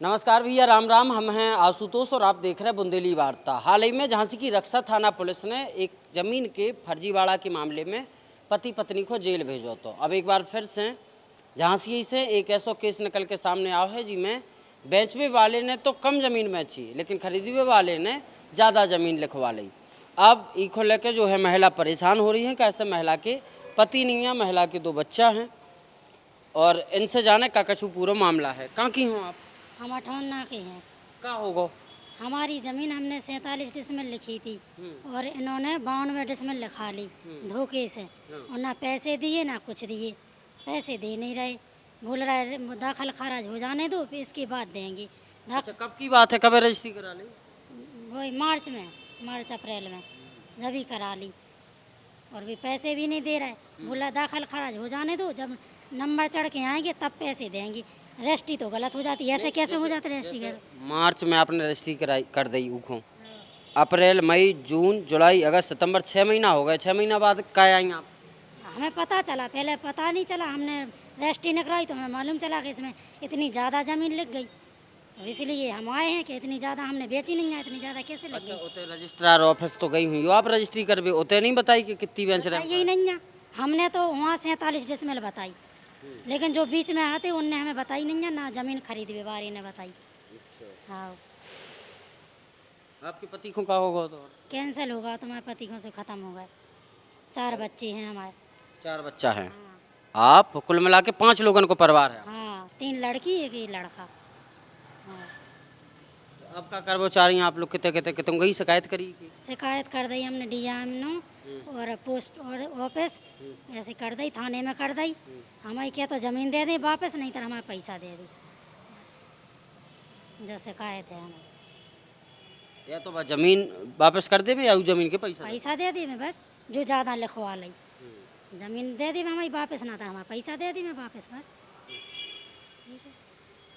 नमस्कार भैया, राम राम। हम हैं आशुतोष और आप देख रहे हैं बुंदेली वार्ता। हाल ही में झांसी की रक्षा थाना पुलिस ने एक ज़मीन के फर्जीवाड़ा के मामले में पति पत्नी को जेल भेजो। तो अब एक बार फिर से झांसी से एक ऐसा केस निकल के सामने आओ है जिसमें बेचने वाले ने तो कम ज़मीन बेची, लेकिन खरीदने वाले ने ज़्यादा ज़मीन लिखवा ली। अब इको लेके जो है महिला परेशान हो रही है। कैसे महिला के पति नहीं है, महिला के 2 बच्चा हैं और इनसे जाने का कछु पूरा मामला है। कहाँ की हो आप? हम अठौन्ना के हैं। का होगा? हमारी ज़मीन हमने 47 डिसमिल लिखी थी और इन्होंने 92 डिसमिल लिखा ली धोखे से। और ना पैसे दिए ना कुछ दिए, पैसे दे नहीं रहे। बोल रहे दाखिल खारिज हो जाने दो, फिर इसके बाद देंगे। अच्छा, कब की बात है? कब रजिस्ट्री करा ली? वही मार्च अप्रैल में जब ही करा ली और भी पैसे भी नहीं दे रहे। बोला दाखिल खारिज हो जाने दो, जब नंबर चढ़ के आएंगे तब पैसे देंगे। रजिस्ट्री तो गलत हो जाती है, ऐसे कैसे हो जाती है रजिस्ट्री? मार्च में आपने रजिस्ट्री कराई कर दी उखो, अप्रैल मई जून जुलाई अगस्त सितंबर 6 महीना हो गए। 6 महीना बाद क्या आएंगे आप? हमें पता चला, पहले पता नहीं चला। हमने रजिस्ट्री नहीं कराई तो हमें मालूम चला कि इसमें इतनी ज़्यादा ज़मीन लिख गई, तो इसलिए हम आए हैं कि इतनी ज़्यादा हमने बेची नहीं है, इतनी ज़्यादा कैसे लग गई। उते रजिस्ट्रार ऑफिस तो गई हुई हो आप रजिस्ट्री करवे, उते नहीं बताई कि कितनी बेच रहे यही नहीं है, हमने तो वहाँ 47 डिसमिल बताई, लेकिन जो बीच में आते उनने हमें बताई नहीं है, ना ज़मीन खरीद व्यापारी ने बताई। हाँ, आपके पति को क्या होगा? तो कैंसिल होगा तो हमारे पति को से ख़त्म हो गए। 4 बच्चे हैं हमारे। 4 बच्चा है। आप कुल मिला के 5 लोगों को परिवार है। हाँ, 3 लड़की एक ही लड़का। हाँ, अब क्या कर्मचारी आप लोग कितने कितने कितने गई शिकायत करी की? शिकायत कर दी हमने डीएमओ और पोस्ट और ऑफिस ऐसे कर दी, थाने में कर दी। हमें क्या तो ज़मीन दे दी वापस, नहीं तो हमें पैसा दे दी, बस जो शिकायत है हमें। या तो बस जमीन वापस कर दे या उस जमीन के पैसा पैसा दे दी मैं, बस जो ज़्यादा लिखवा ली ज़मीन दे दी मैं हमें वापस, ना था हमें पैसा दे दी मैं वापस, बस ठीक है।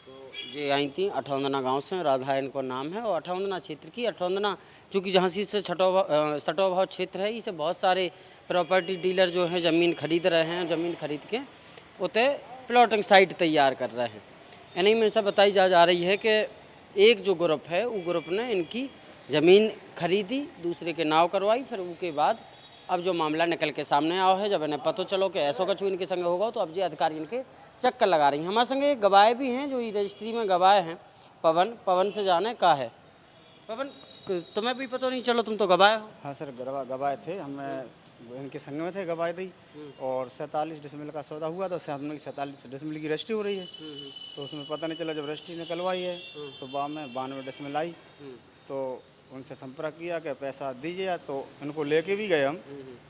तो ये आई थी अठौंदना गांव से, राधा इनको नाम है और अठौंदना क्षेत्र की। अठौंदना चूँकि झांसी से सटोभाव क्षेत्र है, इसे बहुत सारे प्रॉपर्टी डीलर जो हैं ज़मीन खरीद रहे हैं। ज़मीन खरीद के उते प्लॉटिंग साइट तैयार कर रहे हैं। इन्हीं में से बताई जा रही है कि एक जो ग्रुप है वो ग्रुप ने इनकी ज़मीन खरीदी, दूसरे के नाव करवाई, फिर उसके बाद अब जो मामला निकल के सामने आओ है, जब इन्हें पता चलो कि ऐसा कछु इनके संगे होगा, तो अब ये अधिकारी इनके चक्कर लगा रही हैं। हमारे संगे गवाह भी हैं जो रजिस्ट्री में गवाह हैं। पवन से जाने का है। पवन, तुम्हें भी पता नहीं चलो, तुम तो गवाह हो। हाँ सर, गवाह थे, हमें इनके संग में थे गवाह दी। और 47 डिसमिल का सौदा हुआ तो हम लोग 47 डिसमिल की रजिस्ट्री हो रही है, तो उसमें पता नहीं चला। जब रजिस्ट्री निकलवाई है तो बाद में 92 डिसमिल आई, तो उनसे संपर्क किया कि पैसा दीजिए, तो इनको लेके भी गए हम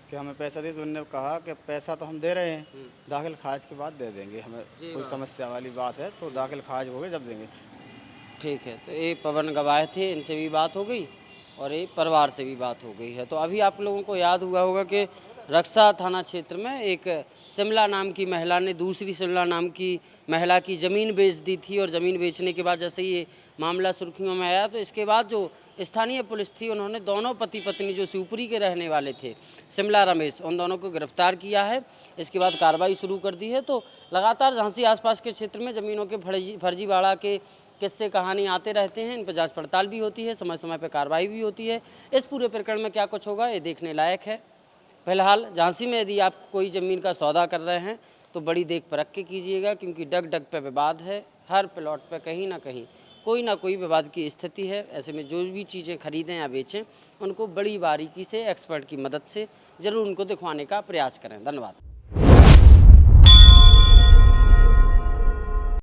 कि हमें पैसा दे। तो उन्होंने कहा कि पैसा तो हम दे रहे हैं, दाखिल खारिज के बाद दे देंगे, हमें कोई समस्या वाली बात है तो दाखिल खारिज हो गए जब देंगे। ठीक है, तो ये पवन गवाह थे, इनसे भी बात हो गई और ये परिवार से भी बात हो गई है। तो अभी आप लोगों को याद हुआ होगा कि रक्षा थाना क्षेत्र में एक शिमला नाम की महिला ने दूसरी शिमला नाम की महिला की ज़मीन बेच दी थी, और ज़मीन बेचने के बाद जैसे ये मामला सुर्खियों में आया, तो इसके बाद जो स्थानीय पुलिस थी उन्होंने दोनों पति पत्नी जो शिवपुरी के रहने वाले थे, शिमला रमेश, उन दोनों को गिरफ्तार किया है। इसके बाद कार्रवाई शुरू कर दी है। तो लगातार झांसी आसपास के क्षेत्र में ज़मीनों के फर्जीवाड़ा के किस्से कहानी आते रहते हैं। इन पर जांच पड़ताल भी होती है, समय समय पर कार्रवाई भी होती है। इस पूरे प्रकरण में क्या कुछ होगा ये देखने लायक है। फिलहाल झांसी में यदि आप कोई ज़मीन का सौदा कर रहे हैं तो बड़ी देख परख के कीजिएगा, क्योंकि डग डग पे विवाद है। हर प्लॉट पे कहीं ना कोई विवाद की स्थिति है। ऐसे में जो भी चीज़ें खरीदें या बेचें, उनको बड़ी बारीकी से एक्सपर्ट की मदद से ज़रूर उनको दिखवाने का प्रयास करें। धन्यवाद।